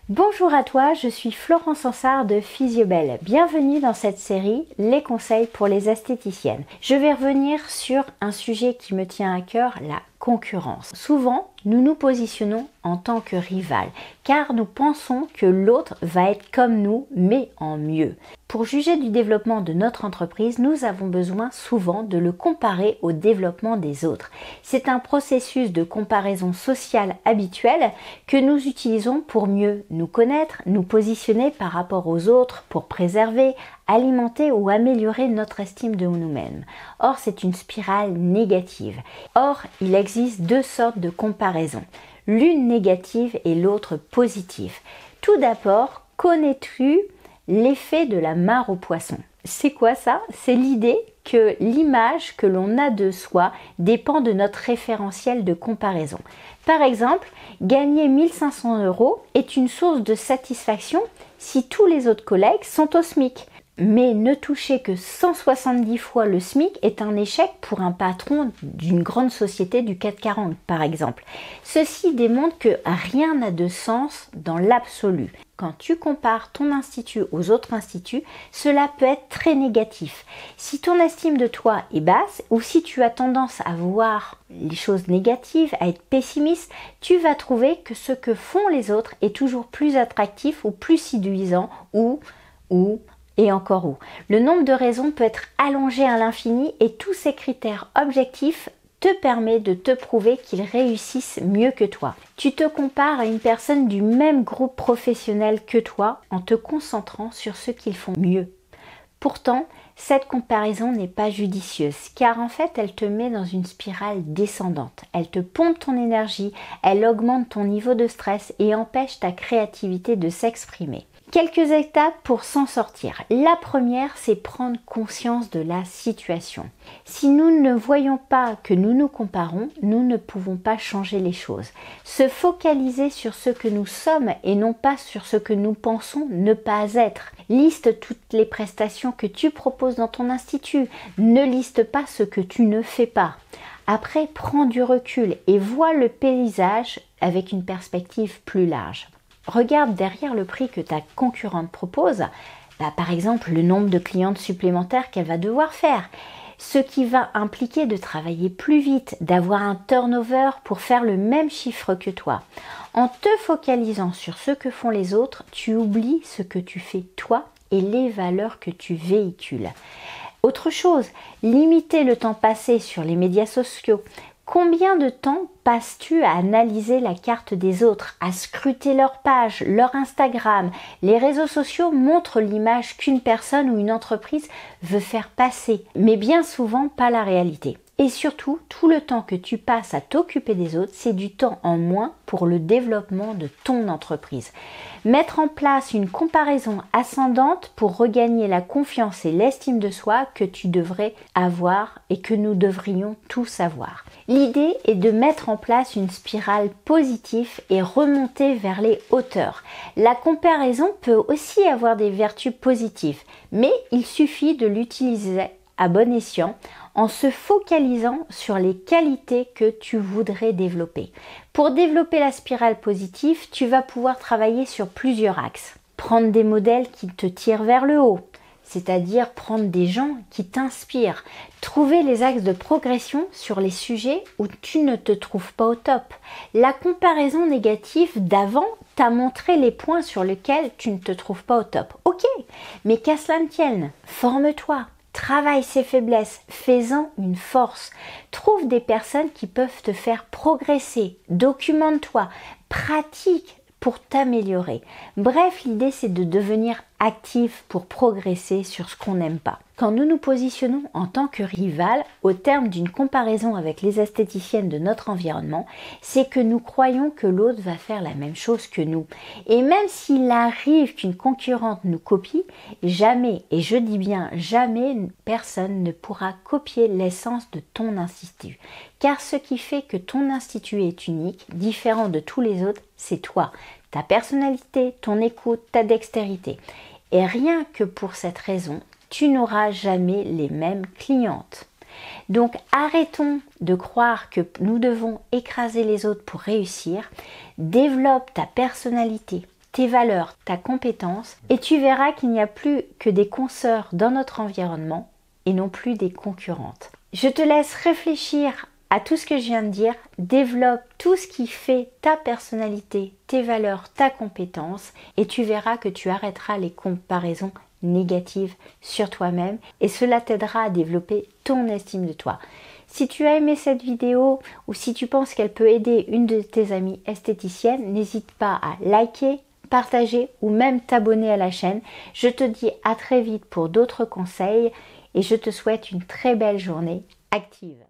Bonjour à toi, je suis Florence Ansart de Physiobelle. Bienvenue dans cette série Les conseils pour les esthéticiennes. Je vais revenir sur un sujet qui me tient à cœur, la concurrence. Souvent, nous nous positionnons en tant que rival, car nous pensons que l'autre va être comme nous, mais en mieux. Pour juger du développement de notre entreprise, nous avons besoin souvent de le comparer au développement des autres. C'est un processus de comparaison sociale habituel que nous utilisons pour mieux nous connaître, nous positionner par rapport aux autres, pour préserver, alimenter ou améliorer notre estime de nous-mêmes. Or, c'est une spirale négative. Or, il existe deux sortes de comparaisons, l'une négative et l'autre positive. Tout d'abord, connais-tu l'effet de la mare aux poissons? C'est quoi ça? C'est l'idée que l'image que l'on a de soi dépend de notre référentiel de comparaison. Par exemple, gagner 1 500 € est une source de satisfaction si tous les autres collègues sont au SMIC. Mais ne toucher que 170 fois le SMIC est un échec pour un patron d'une grande société du CAC 40, par exemple. Ceci démontre que rien n'a de sens dans l'absolu. Quand tu compares ton institut aux autres instituts, cela peut être très négatif. Si ton estime de toi est basse ou si tu as tendance à voir les choses négatives, à être pessimiste, tu vas trouver que ce que font les autres est toujours plus attractif ou plus séduisant et encore où. Le nombre de raisons peut être allongé à l'infini et tous ces critères objectifs te permettent de te prouver qu'ils réussissent mieux que toi. Tu te compares à une personne du même groupe professionnel que toi en te concentrant sur ce qu'ils font mieux. Pourtant, cette comparaison n'est pas judicieuse car en fait elle te met dans une spirale descendante. Elle te pompe ton énergie, elle augmente ton niveau de stress et empêche ta créativité de s'exprimer. Quelques étapes pour s'en sortir. La première, c'est prendre conscience de la situation. Si nous ne voyons pas que nous nous comparons, nous ne pouvons pas changer les choses. Se focaliser sur ce que nous sommes et non pas sur ce que nous pensons ne pas être. Liste toutes les prestations que tu proposes dans ton institut. Ne liste pas ce que tu ne fais pas. Après, prends du recul et vois le paysage avec une perspective plus large. Regarde derrière le prix que ta concurrente propose, par exemple le nombre de clientes supplémentaires qu'elle va devoir faire, ce qui va impliquer de travailler plus vite, d'avoir un turnover pour faire le même chiffre que toi. En te focalisant sur ce que font les autres, tu oublies ce que tu fais toi et les valeurs que tu véhicules. Autre chose, limiter le temps passé sur les médias sociaux. Combien de temps passes-tu à analyser la carte des autres, à scruter leur page, leur Instagram? Les réseaux sociaux montrent l'image qu'une personne ou une entreprise veut faire passer, mais bien souvent pas la réalité. Et surtout, tout le temps que tu passes à t'occuper des autres, c'est du temps en moins pour le développement de ton entreprise. Mettre en place une comparaison ascendante pour regagner la confiance et l'estime de soi que tu devrais avoir et que nous devrions tous avoir. L'idée est de mettre en place une spirale positive et remonter vers les hauteurs. La comparaison peut aussi avoir des vertus positives, mais il suffit de l'utiliser à bon escient en se focalisant sur les qualités que tu voudrais développer. Pour développer la spirale positive, tu vas pouvoir travailler sur plusieurs axes. Prendre des modèles qui te tirent vers le haut, c'est-à-dire prendre des gens qui t'inspirent. Trouver les axes de progression sur les sujets où tu ne te trouves pas au top. La comparaison négative d'avant t'a montré les points sur lesquels tu ne te trouves pas au top. Ok, mais qu'à cela ne tienne, forme-toi. Travaille ses faiblesses, fais-en une force. Trouve des personnes qui peuvent te faire progresser. Documente-toi, pratique pour t'améliorer. Bref, l'idée c'est de devenir actif pour progresser sur ce qu'on n'aime pas. Quand nous nous positionnons en tant que rival au terme d'une comparaison avec les esthéticiennes de notre environnement, c'est que nous croyons que l'autre va faire la même chose que nous. Et même s'il arrive qu'une concurrente nous copie, jamais, et je dis bien jamais, personne ne pourra copier l'essence de ton institut. Car ce qui fait que ton institut est unique, différent de tous les autres, c'est toi, ta personnalité, ton écoute, ta dextérité. Et rien que pour cette raison, tu n'auras jamais les mêmes clientes. Donc arrêtons de croire que nous devons écraser les autres pour réussir. Développe ta personnalité, tes valeurs, ta compétence, et tu verras qu'il n'y a plus que des consoeurs dans notre environnement et non plus des concurrentes. Je te laisse réfléchir à tout ce que je viens de dire, développe tout ce qui fait ta personnalité, tes valeurs, ta compétence, et tu verras que tu arrêteras les comparaisons négatives sur toi-même et cela t'aidera à développer ton estime de toi. Si tu as aimé cette vidéo ou si tu penses qu'elle peut aider une de tes amies esthéticiennes, n'hésite pas à liker, partager ou même t'abonner à la chaîne. Je te dis à très vite pour d'autres conseils et je te souhaite une très belle journée active.